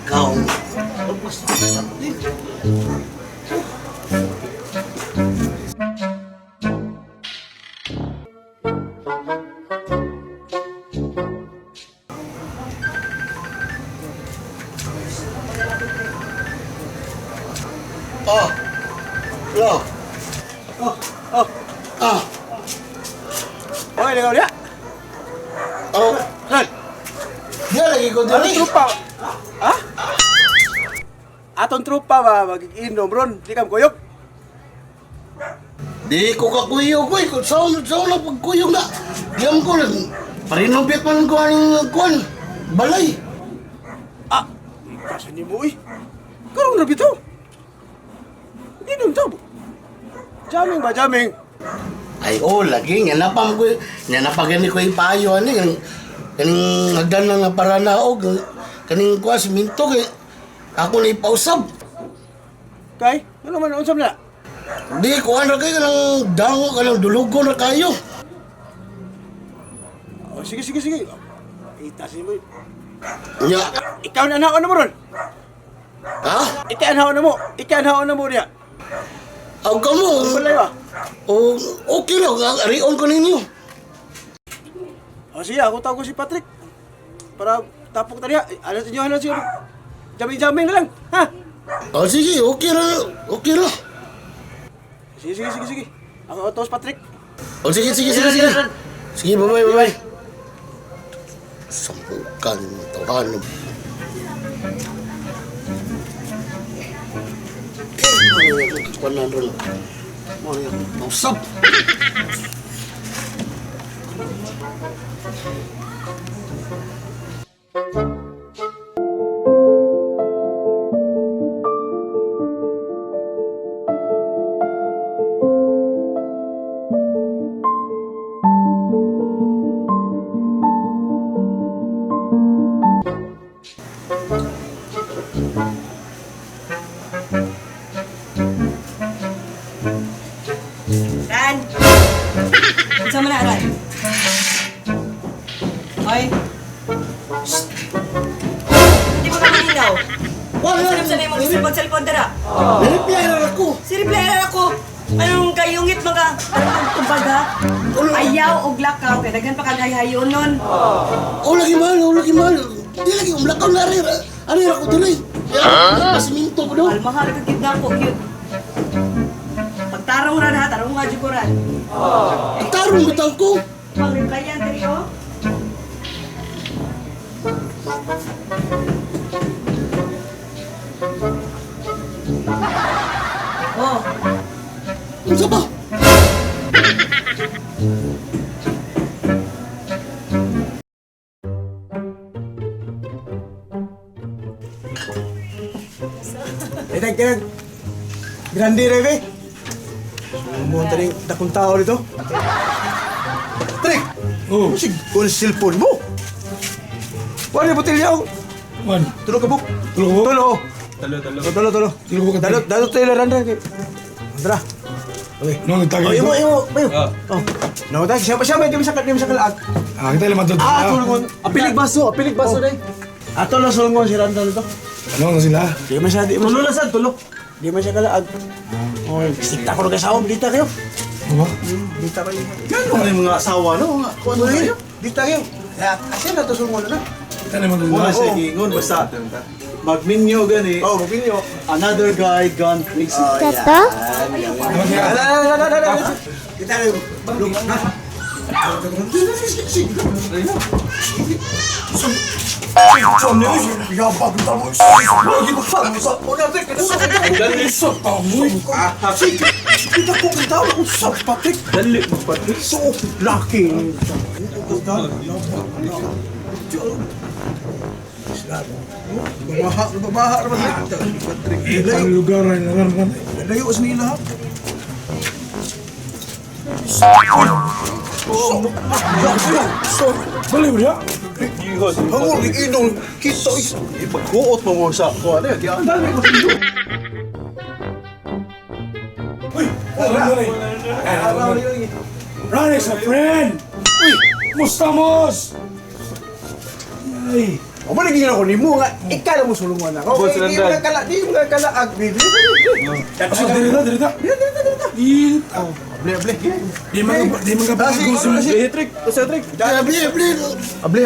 Ikaw. Tapos din. Oh. Lo. Ah. Oy, ligaw dia. Oh. Ran. Dia lagi ko Atong diri. trupa. Ha? Atong trupa ba magiinom ron? Di kam kuyog. Di ko kakuyog ko. Saan lang pagkuyog na. Diyan ko lang. Parinumpit man ko ang kuwan. Balay. Ah, kasi ni mo eh. Karong na bitaw. Inom to. Jamming ba, jamming? Ay, lagi. Nga napagani ko yung payo. Kaning nagdan na nga para naog. Kaning kuwa, siminto. Ako na ipausab. Kay, ano man unsam na? Di, kuha na kayo ng dango ka ng dulugo na kayo. Oh, sige. Itasin mo. Nya, Ikaw na anhaon na mo ron. ha? Ikaanhaon na mo diya. Ang kamo. Balay ba? Okay lang. Arion ko ninyo. O sige, ako tawag ko si Patrick. Para tapok taniya. Alas inyo na siguro. Jamming na lang. Ha? Sige. Okay lang. Sige. Ako tos Patrick. Sige. Sige, bye-bye. Sampukan mo, tawahan. Kanan ron. Mo yan. Mausap. Ran! Saan mo na, Ran? Hoy! Shhh! Hindi mo ka malinaw. Sanap-sanay mo cellphone dara. Nireply na ako. Si reply na ako. Anong kayungit mga kumbaga? Ayaw o lakaw. Kaya daghan pa kagayayon nun. Lagi mahal. Di lagi umlakaw na rin. Arir ako tuloy. Pasiminto ko daw. Mahal ka gid na ko. Cute. Pagtarong ran ha. Tarong nga dyan ko ran. Itarong bitaw ko. Pag-replyan diri ko. Oh. Unsa ba? Tinag. Grande rebe. Mo tani dakong tao dito. Patrick. Oh, sig kon cellphone mo. Wala botelya ako. Man, Tulog ka buk. tulog mo? Tulo. Talo. Talo. Tulog mo ka. Dalo tayo randa. Andra. Okay. No, nagtagay Oh, ko. imo. Ah. Oh. No, tayo siya may sa kalaag. Kita naman doon. Tulungon. Apilig baso dai. Ato na sulngon si Randa nito. Ano na sila? Di man siya, tulo na sad, tulo. Di man siya kalaag. Oh, bisita ko rin kayo dita kayo. Ano ba? Dita kayo. Gano'n nga yung mga asawa, no? Kuha na kayo. Dita kayo. Kasi na to sulngon na. Kita naman doon. Muna siya ingon, basta magminyo gani. Oh, mapinyo. Another guy gone crazy. Tata? Dita kayo. Dali mo, Patrick. So lucky. Babaha naman dito. Ang lugar na naman. Layo sa nila. Balik mo niya? Hangul, iinong, kita Ipagkuot mo mo sa kuha na yun. Kaya ang dami mo dito. Ronnie, sa friend! Uy! Mustamos! Ay. O ba naging ako ni mo nga, ikala mo sulungan ako. Boss, Di Randan. mo kala, di mo kala agri. Asa, dirita. Dirita. Able. Di mga pagkakos mo. Trick. Trick. Abli.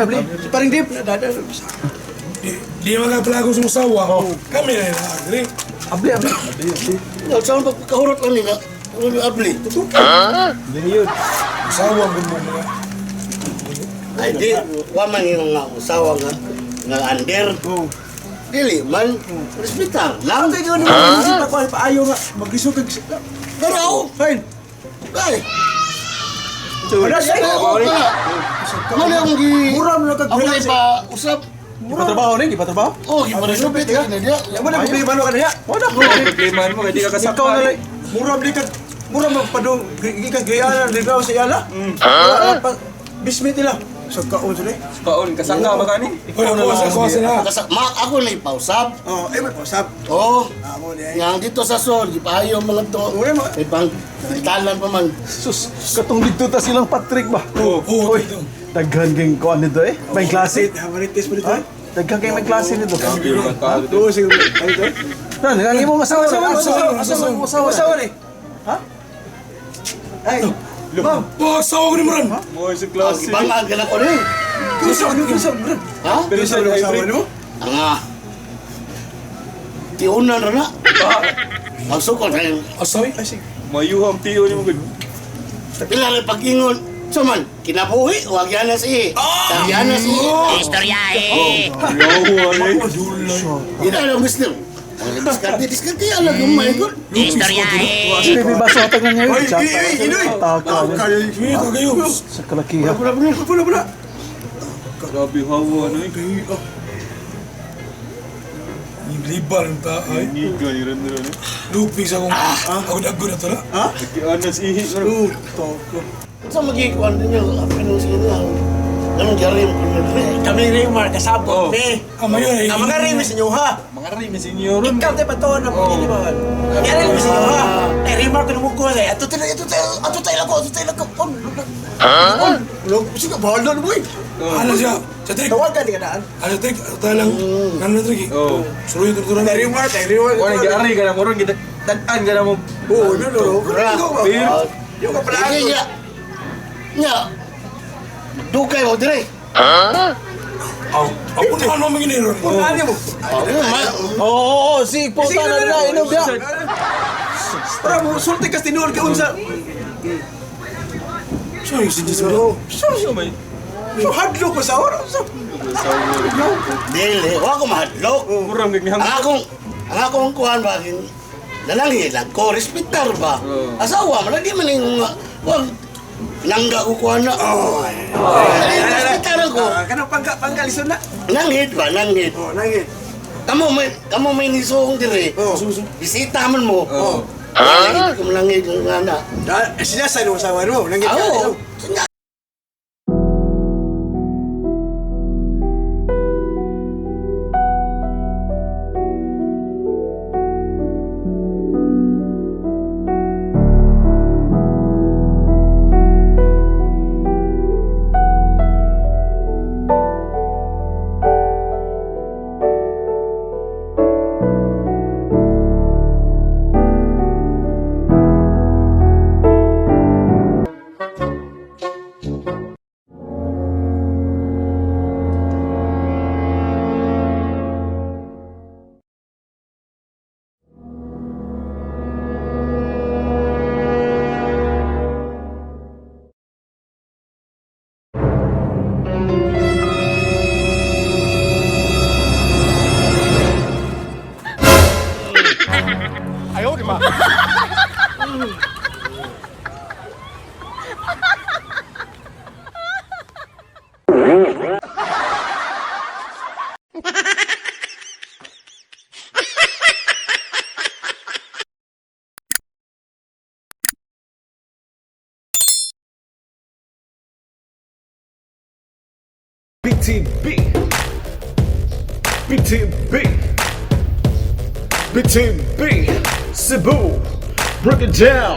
Able. Si paring dip. Di mga pagkakos mo sawa. Kami na yung agri. Able. Saan pagkahurot lang nga? Abli. Hindi yun. Sawa mo mga. Ay, di. Waman yung nga usawa nga. Nga under. Dili man. Respetar lang. Ang kayo ni mo, si Paco, paayo nga. Mag-isog kag... Pero, Fine. ay. Wala siya. Ano yung gi... Mura mo na kag... Ako na ipa-usap. Ipatrabaho rin, ipatrabaho. Oh, giparesupit ka na diya. Yan mo na problema mo ka niya. Wala ko. Problemahan mo, hindi ka Ikaw na kasakpan. lang. Mura mo padung gikas gayana ligaw sa iyala. Bismit nila. Sa kaon sila. Kaon, kasangka ba ka ni? Ikaw na lang ako sila. Ako na ipausap. Oh, may pasap. Oh, Amo niya. nga dito sa sol, gipayo mga to. Ure mo. May pang talan pa man. Sus, katong dito ta silang Patrick ba? Oo, ito. Daghan kayong kuhan nito eh. May klase. Hamanitis mo dito. Daghan kayong may klase nito. Oo, sige. Ano to? Nangangin mo masawa. Asawa ni. Ha? Ay. Ma'am. Wag sawa ko ni Maran. Mo sa Bangan ka na ko rin. Kusa. Ha? Pero siya Asawa hybrid. mo? Nga. Tiunan na na. Magsukol kayo. Asawi. Mayuham tiyo ni mo gud. Pila na pag-ingon. Saman, kinabuhi, huwag yan na si. Yan na si. Yawa ni. Hindi na alam gusto. Diskarte yan lang yung may good. Baby baso atag na ngayon. Inoy. Taka. Sige, tagayo. Sa kalakihan. Pula. Grabe hawa na eh. Yung libal ng taay. Niga ni rin rin. Luping sa kong ako na to na. Nagkianas ihi. Sa magigikuan din yung pinong sila. Ganun jarim ko na rin. Kami rin Mark kasabot ni. Amayo eh. Ang mga rimis ninyo ha. Mga rin, senyor. Ikaw tayo patuon na pagkili ba? Yan ang rimis ninyo ha. Ay remark ko na mukha eh. Ato tayo lang ko. Log, sige, bahal na mo eh. Ano siya? Sa trik. Tawag ka di ka daan. Ano trik? Talang. Ano na trik? Oo. Suruhin turuturan. Ay remark. Wala nag-ari ka na mo ron. Dadan ka na mo. Oo, no. Yung ka pala. Hindi niya. Niya. Dukay mo dire. Ako naman mo manginero. Ano mo? Oo, si Pota na inom biya. Para mo, sulti ka tinuol ka unsa. So, yung sinjis mo. Siya may. So, hadlo ko sa oras. Dili, huwag ko mahadlok. Murang gagmihang. Ang akong kuhan ba, nalangilan ko, respektar ba? Asawa mo, lagi man yung, huwag, nangga ko kuhan na, respektar ako. Kanang pangkalison na. Nanghid ba, nanghid. Oh, nangit. Kamo may nisuong dire. Oh. Bisita man mo. Oo. Nanghid ko nanghid nga na. Sinasay mo sa mo. Nangit ka. Oo. BTB, Cebu, break it down.